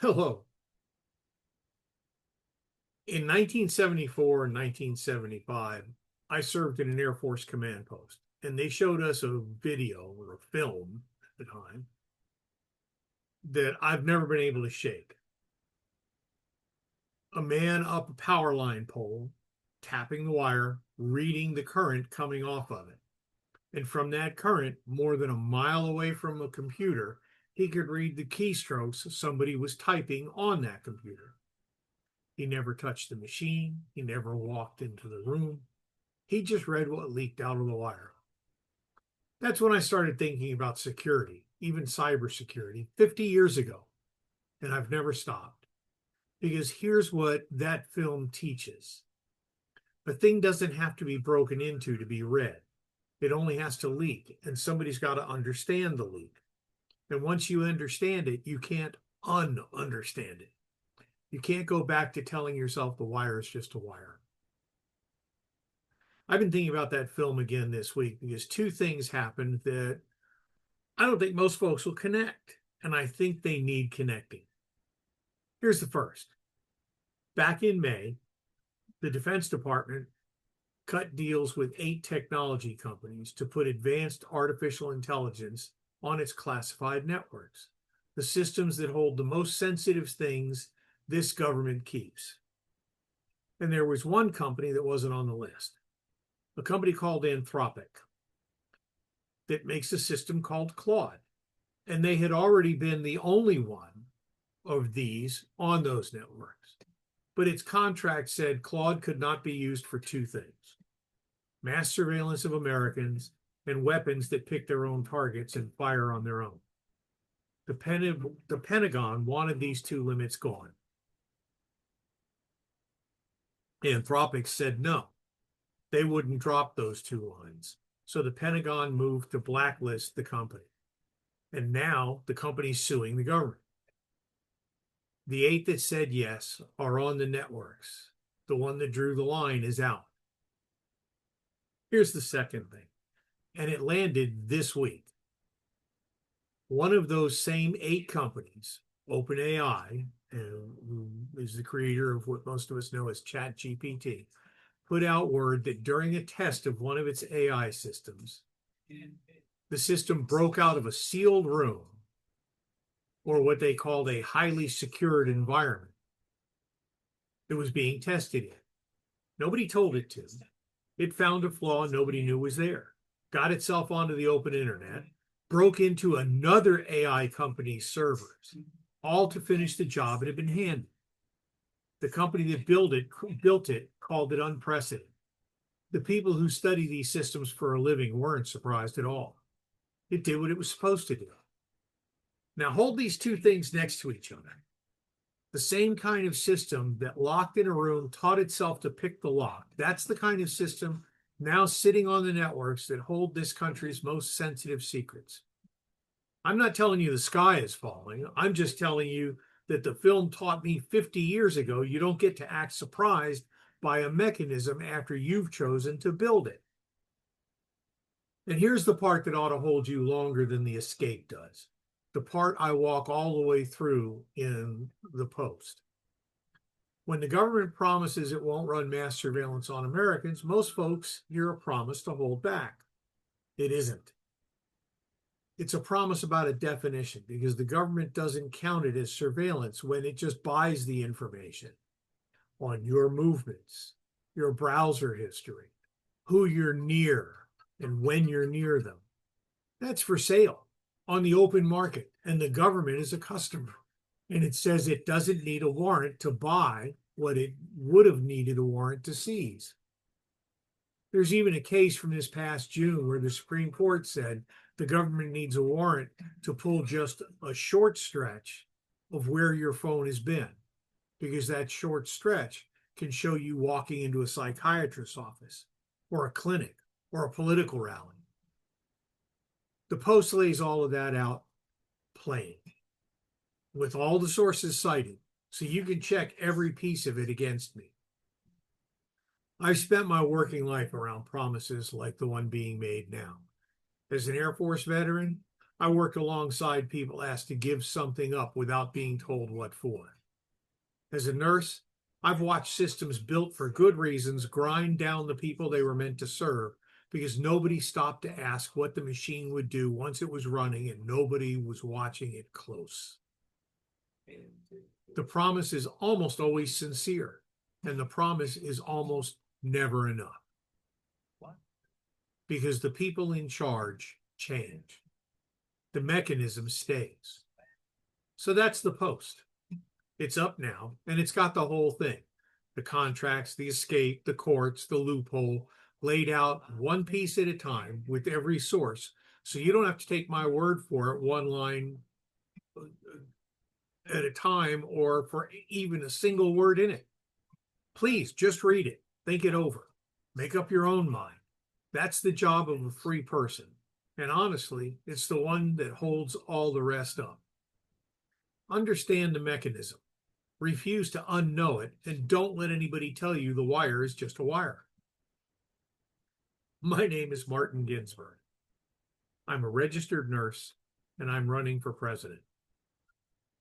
Hello. In 1974 and 1975, I served in an Air Force command post, and they showed us a video or a film at the time that I've never been able to shake. A man up a power line pole, tapping the wire, reading the current coming off of it. And from that current, more than a mile away from a computer, he could read the keystrokes somebody was typing on that computer. He never touched the machine. He never walked into the room. He just read what leaked out of the wire. That's when I started thinking about security, even cybersecurity, 50 years ago. And I've never stopped. Because here's what that film teaches. A thing doesn't have to be broken into to be read. It only has to leak, and somebody's got to understand the leak. And once you understand it, you can't un-understand it. You can't go back to telling yourself the wire is just a wire. I've been thinking about that film again this week because two things happened that I don't think most folks will connect, and I think they need connecting. Here's the first. Back in May, the Defense Department cut deals with 8 technology companies to put advanced artificial intelligence on its classified networks, the systems that hold the most sensitive things this government keeps. And there was one company that wasn't on the list, a company called Anthropic that makes a system called Claude. And they had already been the only one of these on those networks. But its contract said Claude could not be used for 2 things: mass surveillance of Americans and weapons that pick their own targets and fire on their own. The Pentagon wanted these 2 limits gone. Anthropic said no, they wouldn't drop those 2 lines. So the Pentagon moved to blacklist the company. And now the company's suing the government. The 8 that said yes are on the networks. The one that drew the line is out. Here's the second thing, and it landed this week. One of those same 8 companies, OpenAI, who is the creator of what most of us know as ChatGPT, put out word that during a test of one of its AI systems, the system broke out of a sealed room, or what they called a highly secured environment. It was being tested in. Nobody told it to. It found a flaw nobody knew was there, got itself onto the open internet, broke into another AI company's servers, all to finish the job it had been handed. The company that built it called it unprecedented. The people who study these systems for a living weren't surprised at all. It did what it was supposed to do. Now hold these 2 things next to each other. The same kind of system that locked in a room taught itself to pick the lock. That's the kind of system now sitting on the networks that hold this country's most sensitive secrets. I'm not telling you the sky is falling. I'm just telling you that the film taught me 50 years ago you don't get to act surprised by a mechanism after you've chosen to build it. And here's the part that ought to hold you longer than the escape does. The part I walk all the way through in the post. When the government promises it won't run mass surveillance on Americans, most folks hear a promise to hold back. It isn't. It's a promise about a definition because the government doesn't count it as surveillance when it just buys the information on your movements, your browser history, who you're near, and when you're near them. That's for sale on the open market, and the government is a customer. And it says it doesn't need a warrant to buy what it would have needed a warrant to seize. There's even a case from this past June where the Supreme Court said the government needs a warrant to pull just a short stretch of where your phone has been, because that short stretch can show you walking into a psychiatrist's office or a clinic or a political rally. The Post lays all of that out plain with all the sources cited, so you can check every piece of it against me. I've spent my working life around promises like the one being made now. As an Air Force veteran, I worked alongside people asked to give something up without being told what for. As a nurse, I've watched systems built for good reasons grind down the people they were meant to serve because nobody stopped to ask what the machine would do once it was running and nobody was watching it close. The promise is almost always sincere, and the promise is almost never enough because the people in charge change. The mechanism stays. So that's the post. It's up now, and it's got the whole thing. The contracts, the escape, the courts, the loophole, laid out one piece at a time with every source. So you don't have to take my word for it one line at a time or for even a single word in it. Please just read it, think it over, make up your own mind. That's the job of a free person. And honestly, it's the one that holds all the rest up. Understand the mechanism. Refuse to unknow it, and don't let anybody tell you the wire is just a wire. My name is Martin Ginsberg. I'm a registered nurse, and I'm running for president.